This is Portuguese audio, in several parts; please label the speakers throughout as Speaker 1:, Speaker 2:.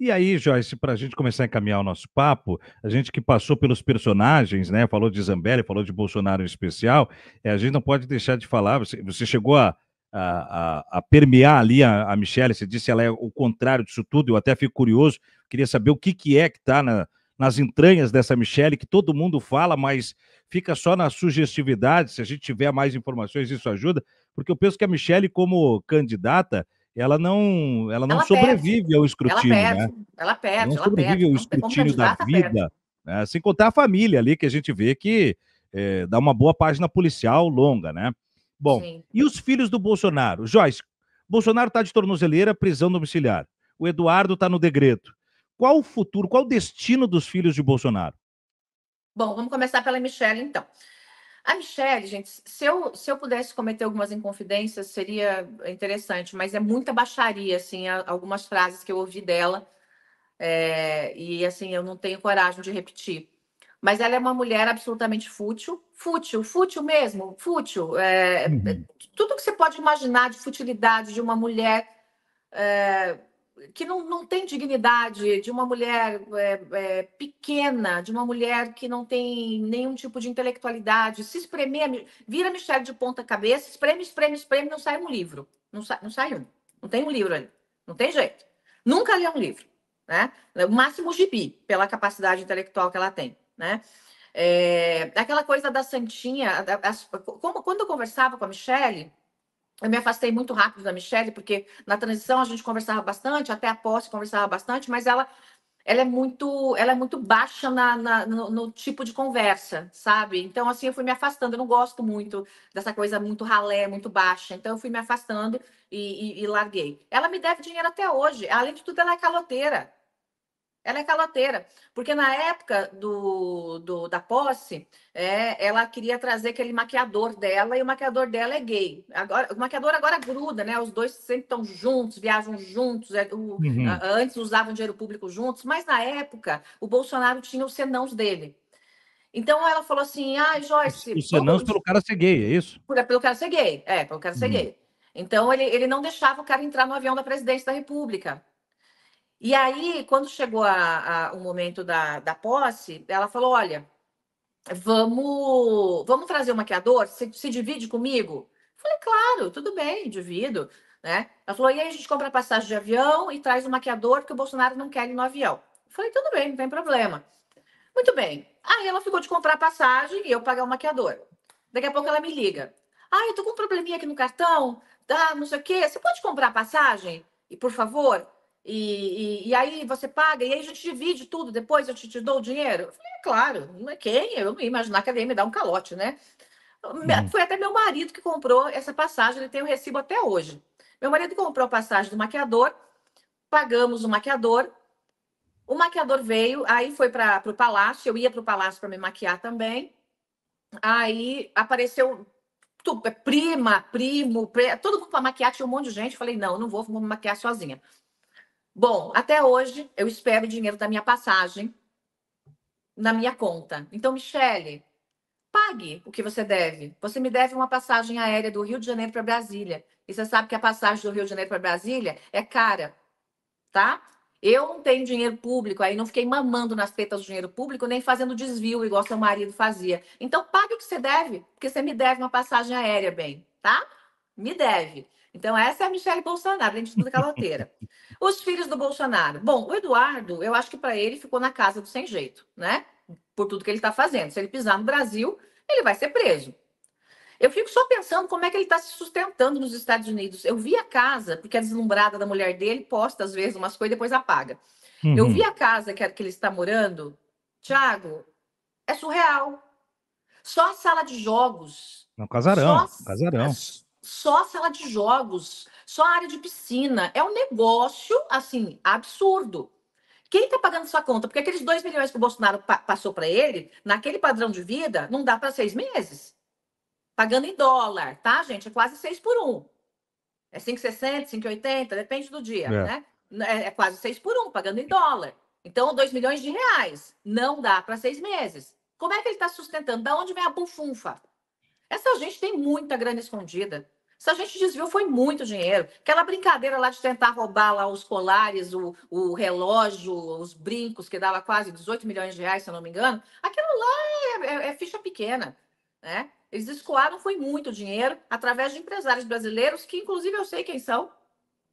Speaker 1: E aí, Joyce, para a gente começar a encaminhar o nosso papo, a gente que passou pelos personagens, né? Falou de Zambelli, falou de Bolsonaro em especial, a gente não pode deixar de falar. Você chegou a permear ali a Michelle, você disse que ela é o contrário disso tudo, eu até fico curioso, queria saber o que é que está nas entranhas dessa Michelle, que todo mundo fala, mas fica só na sugestividade. Se a gente tiver mais informações, isso ajuda, porque eu penso que a Michelle, como candidata, ela não
Speaker 2: Ela perde,
Speaker 1: sobrevive ao
Speaker 2: ela
Speaker 1: escrutínio, né?
Speaker 2: perde, ela
Speaker 1: Ela não
Speaker 2: perde, ela
Speaker 1: sobrevive
Speaker 2: perde.
Speaker 1: ao
Speaker 2: Não, como
Speaker 1: escrutínio da
Speaker 2: candidata, perde.
Speaker 1: vida, né? Sem contar a família ali, que a gente vê que dá uma boa página policial longa, né? Bom,
Speaker 2: Sim.
Speaker 1: e os filhos do Bolsonaro? Joyce, Bolsonaro está de tornozeleira, prisão domiciliar. O Eduardo está no degredo. Qual o futuro, qual o destino dos filhos de Bolsonaro?
Speaker 2: Bom, vamos começar pela Michelle, então. A Michelle, gente, se eu pudesse cometer algumas inconfidências, seria interessante, mas é muita baixaria, assim, algumas frases que eu ouvi dela, e assim, eu não tenho coragem de repetir. Mas ela é uma mulher absolutamente fútil, fútil, fútil mesmo, fútil.
Speaker 1: Uhum.
Speaker 2: Tudo que você pode imaginar de futilidade de uma mulher é, que não tem dignidade, de uma mulher pequena, de uma mulher que não tem nenhum tipo de intelectualidade. Se espremer, vira Michelle de ponta cabeça, espreme, espreme, espreme, não sai um livro. Não sai um. Não tem um livro ali. Não tem jeito. Nunca lê um livro. Né? O máximo gibi, pela capacidade intelectual que ela tem. Né? Aquela coisa da santinha. Quando eu conversava com a Michelle, eu me afastei muito rápido da Michelle, porque na transição a gente conversava bastante, até a posse conversava bastante, mas ela é muito baixa no tipo de conversa, sabe? Então, assim, eu fui me afastando. Eu não gosto muito dessa coisa muito ralé, muito baixa. Então, eu fui me afastando e larguei. Ela me deve dinheiro até hoje. Além de tudo, ela é caloteira. Ela é caloteira, porque na época da posse, ela queria trazer aquele maquiador dela, e o maquiador dela é gay. Agora, o maquiador agora gruda, né? Os dois sempre estão juntos, viajam juntos.
Speaker 1: Uhum.
Speaker 2: Antes usavam dinheiro público juntos, mas na época o Bolsonaro tinha os senãos dele. Então ela falou assim: ai, Joyce,
Speaker 1: Os senãos
Speaker 2: vamos.
Speaker 1: pelo cara ser gay, é isso?
Speaker 2: Pelo cara ser gay. Pelo cara ser
Speaker 1: Uhum.
Speaker 2: gay. Então ele não deixava o cara entrar no avião da presidência da República. E aí, quando chegou o momento da posse, ela falou: olha, vamos trazer o maquiador? Se divide comigo? Eu falei, claro, tudo bem, divido. Né? Ela falou: e aí a gente compra passagem de avião e traz o maquiador, porque o Bolsonaro não quer ir no avião. Eu falei, tudo bem, não tem problema. Muito bem. Aí ela ficou de comprar passagem e eu pagar o maquiador. Daqui a pouco ela me liga. Ah, eu tô com um probleminha aqui no cartão, não sei o quê. Você pode comprar passagem? E por favor? E aí você paga, e aí a gente divide tudo, depois eu te dou o dinheiro? Eu falei, claro, não é quem? Eu não ia imaginar que ela ia me dar um calote, né?
Speaker 1: Uhum.
Speaker 2: Foi até meu marido que comprou essa passagem, ele tem o recibo até hoje. Meu marido comprou a passagem do maquiador, pagamos o maquiador, o maquiador veio, aí foi para o palácio, eu ia para o palácio para me maquiar também. Aí apareceu prima, primo, todo mundo para maquiar, tinha um monte de gente. Falei, não, eu não vou me maquiar sozinha. Bom, até hoje eu espero o dinheiro da minha passagem na minha conta. Então, Michele, pague o que você deve. Você me deve uma passagem aérea do Rio de Janeiro para Brasília. E você sabe que a passagem do Rio de Janeiro para Brasília é cara, tá? Eu não tenho dinheiro público, aí não fiquei mamando nas tetas do dinheiro público, nem fazendo desvio, igual seu marido fazia. Então, pague o que você deve, porque você me deve uma passagem aérea, bem, tá? Me deve. Então, essa é a Michelle Bolsonaro, além de tudo, caloteira. Os filhos do Bolsonaro. Bom, o Eduardo, eu acho que para ele ficou na casa do sem jeito, né? Por tudo que ele está fazendo. Se ele pisar no Brasil, ele vai ser preso. Eu fico só pensando como é que ele está se sustentando nos Estados Unidos. Eu vi a casa, porque a deslumbrada da mulher dele posta às vezes umas coisas e depois apaga. Eu vi
Speaker 1: Uhum.
Speaker 2: a casa que ele está morando, Thiago, é surreal. Só a sala de jogos,
Speaker 1: É um
Speaker 2: só,
Speaker 1: casarão, um casarão.
Speaker 2: só a sala de jogos, só a área de piscina. É um negócio, assim, absurdo. Quem está pagando sua conta? Porque aqueles 2 milhões que o Bolsonaro passou para ele, naquele padrão de vida, não dá para 6 meses. Pagando em dólar, tá, gente? É quase 6 por um. É 5,60, 5,80, depende do dia,
Speaker 1: É.
Speaker 2: né? É quase 6 por um, pagando em dólar. Então, 2 milhões de reais. Não dá para 6 meses. Como é que ele está sustentando? Da onde vem a bufunfa? Essa gente tem muita grana escondida. Se a gente desviou, foi muito dinheiro. Aquela brincadeira lá de tentar roubar lá os colares, o relógio, os brincos, que dava quase 18 milhões de reais, se eu não me engano, aquilo lá é ficha pequena, né? Eles escoaram, foi muito dinheiro, através de empresários brasileiros, que inclusive eu sei quem são.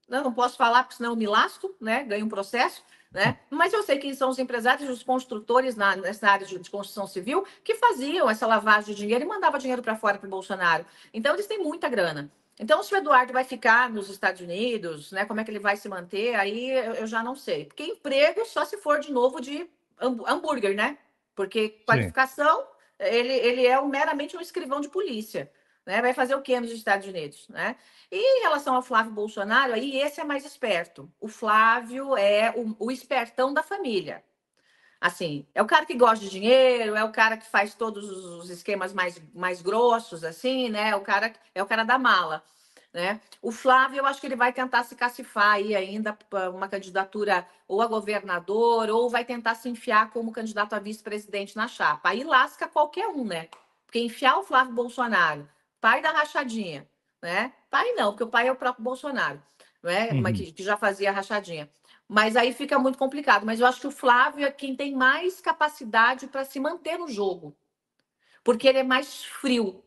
Speaker 2: Não posso falar, porque senão eu me lasco, né? Ganho um processo. Né? Mas eu sei quem são os empresários e os construtores nessa área de construção civil que faziam essa lavagem de dinheiro e mandavam dinheiro para fora para o Bolsonaro. Então, eles têm muita grana. Então, se o Eduardo vai ficar nos Estados Unidos, né, como é que ele vai se manter, aí eu já não sei. Porque emprego só se for de novo de hambúrguer, né? Porque qualificação, ele é meramente um escrivão de polícia. Né? Vai fazer o quê nos Estados Unidos? Né? E em relação ao Flávio Bolsonaro, aí esse é mais esperto. O Flávio é o espertão da família. Assim, é o cara que gosta de dinheiro, é o cara que faz todos os esquemas mais grossos, assim, né? É o cara da mala. Né? O Flávio, eu acho que ele vai tentar se cacifar aí ainda para uma candidatura ou a governador, ou vai tentar se enfiar como candidato a vice-presidente na chapa. Aí lasca qualquer um, né? Porque enfiar o Flávio Bolsonaro, pai da rachadinha, né? Pai não, porque o pai é o próprio Bolsonaro, né? Que já fazia a rachadinha. Mas aí fica muito complicado. Mas eu acho que o Flávio é quem tem mais capacidade para se manter no jogo, porque ele é mais frio.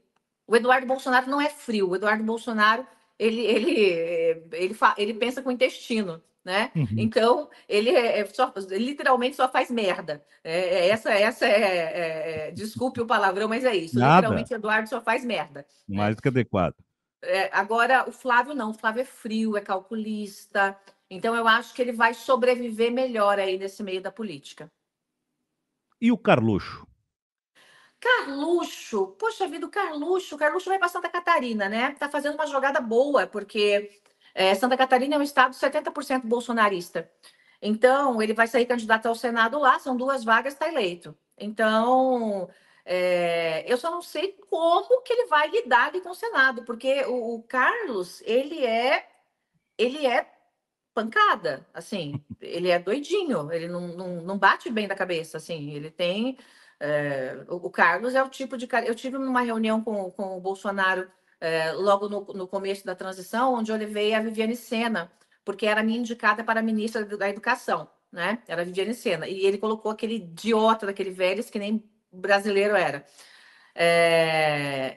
Speaker 2: O Eduardo Bolsonaro não é frio. O Eduardo Bolsonaro ele pensa com o intestino. Né? Então, ele literalmente só faz merda. Desculpe o palavrão, mas é isso.
Speaker 1: Nada.
Speaker 2: Literalmente, Eduardo só faz merda.
Speaker 1: Mais do que adequado.
Speaker 2: Agora, o Flávio não. O Flávio é frio, é calculista. Então, eu acho que ele vai sobreviver melhor aí nesse meio da política.
Speaker 1: E o Carluxo?
Speaker 2: Carluxo, poxa vida, o Carluxo vai para Santa Catarina, né? Tá fazendo uma jogada boa, porque Santa Catarina é um estado 70% bolsonarista. Então, ele vai sair candidato ao Senado lá, são 2 vagas, está eleito. Então, eu só não sei como que ele vai lidar ali com o Senado, porque o Carlos, ele é pancada, assim, ele é doidinho, ele não bate bem da cabeça, assim, ele tem... o Carlos é o tipo de cara... Eu tive uma reunião com o Bolsonaro logo no começo da transição, onde eu levei a Viviane Sena, porque era minha indicada para a ministra da Educação, né? Era a Viviane Sena, e ele colocou aquele idiota daquele Vélez, que nem brasileiro era.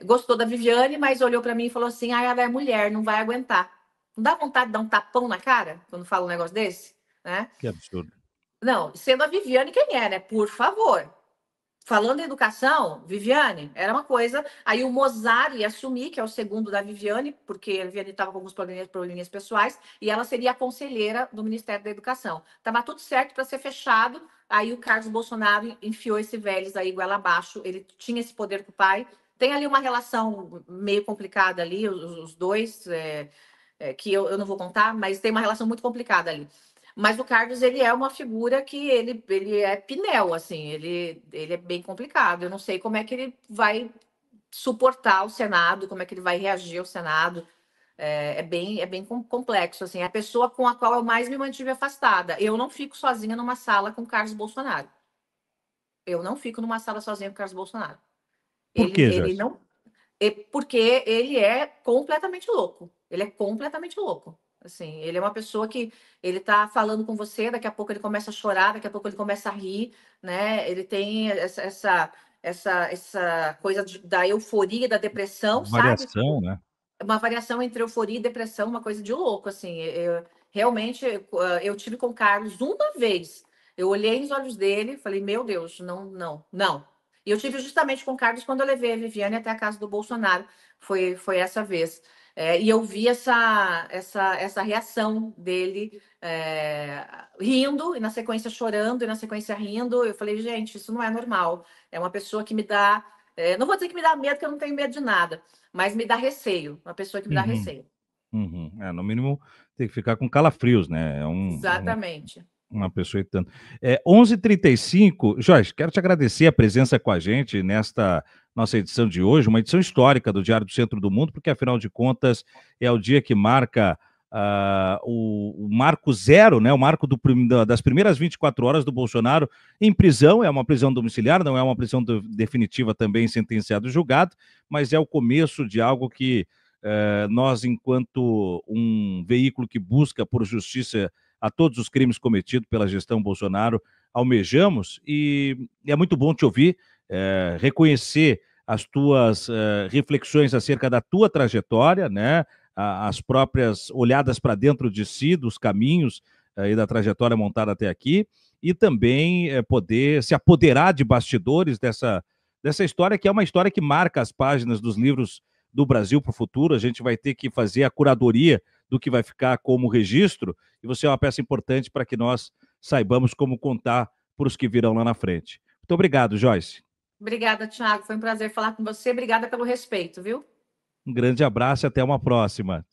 Speaker 2: Gostou da Viviane, mas olhou para mim e falou assim, ela é mulher, não vai aguentar. Não dá vontade de dar um tapão na cara quando fala um negócio desse? Né?
Speaker 1: Que absurdo.
Speaker 2: Não, sendo a Viviane quem é, né? Por favor. Falando em educação, Viviane, era uma coisa... Aí o Mozart ia assumir, que é o segundo da Viviane, porque a Viviane estava com alguns probleminhas pessoais, e ela seria a conselheira do Ministério da Educação. Estava tudo certo para ser fechado, aí o Carlos Bolsonaro enfiou esse Vélez aí goela abaixo, ele tinha esse poder com o pai. Tem ali uma relação meio complicada ali, os dois... que eu não vou contar, mas tem uma relação muito complicada ali. Mas o Carlos, ele é uma figura que ele é pinel, assim, ele é bem complicado. Eu não sei como é que ele vai suportar o Senado, como é que ele vai reagir ao Senado. É bem complexo, assim. É a pessoa com a qual eu mais me mantive afastada. Eu não fico sozinha numa sala com o Carlos Bolsonaro. Eu não fico numa sala sozinha com o Carlos Bolsonaro.
Speaker 1: Por quê,
Speaker 2: Ele não... Porque ele é completamente louco. Ele é completamente louco. Assim, ele é uma pessoa que ele tá falando com você, daqui a pouco ele começa a chorar, daqui a pouco ele começa a rir, né? Ele tem essa coisa da euforia, da depressão,
Speaker 1: Variação,
Speaker 2: sabe?
Speaker 1: né?
Speaker 2: Uma variação entre euforia e depressão, uma coisa de louco, assim. Realmente, eu tive com o Carlos uma vez. Eu olhei nos olhos dele, falei, meu Deus, não, não, não. E eu tive justamente com o Carlos quando eu levei a Viviane até a casa do Bolsonaro. Foi essa vez. E eu vi essa reação dele rindo, e na sequência chorando, e na sequência rindo. Eu falei, gente, isso não é normal. É uma pessoa que me dá... não vou dizer que me dá medo, porque eu não tenho medo de nada, mas me dá receio. Uma pessoa que me dá receio.
Speaker 1: No mínimo, tem que ficar com calafrios, né?
Speaker 2: Exatamente.
Speaker 1: Uma pessoa e tanto. 11h35, Jorge, quero te agradecer a presença com a gente nesta nossa edição de hoje, uma edição histórica do Diário do Centro do Mundo, porque afinal de contas é o dia que marca o marco zero, né? O marco das primeiras 24 horas do Bolsonaro em prisão. É uma prisão domiciliar, não é uma prisão definitiva também sentenciado e julgado, mas é o começo de algo que nós, enquanto um veículo que busca por justiça a todos os crimes cometidos pela gestão Bolsonaro, almejamos, e é muito bom te ouvir, reconhecer as tuas reflexões acerca da tua trajetória, né? As próprias olhadas para dentro de si, dos caminhos e da trajetória montada até aqui, e também poder se apoderar de bastidores dessa história, que é uma história que marca as páginas dos livros do Brasil para o futuro. A gente vai ter que fazer a curadoria do que vai ficar como registro, e você é uma peça importante para que nós saibamos como contar para os que virão lá na frente. Muito obrigado, Joyce.
Speaker 2: Obrigada, Thiago. Foi um prazer falar com você. Obrigada pelo respeito, viu?
Speaker 1: Um grande abraço e até uma próxima.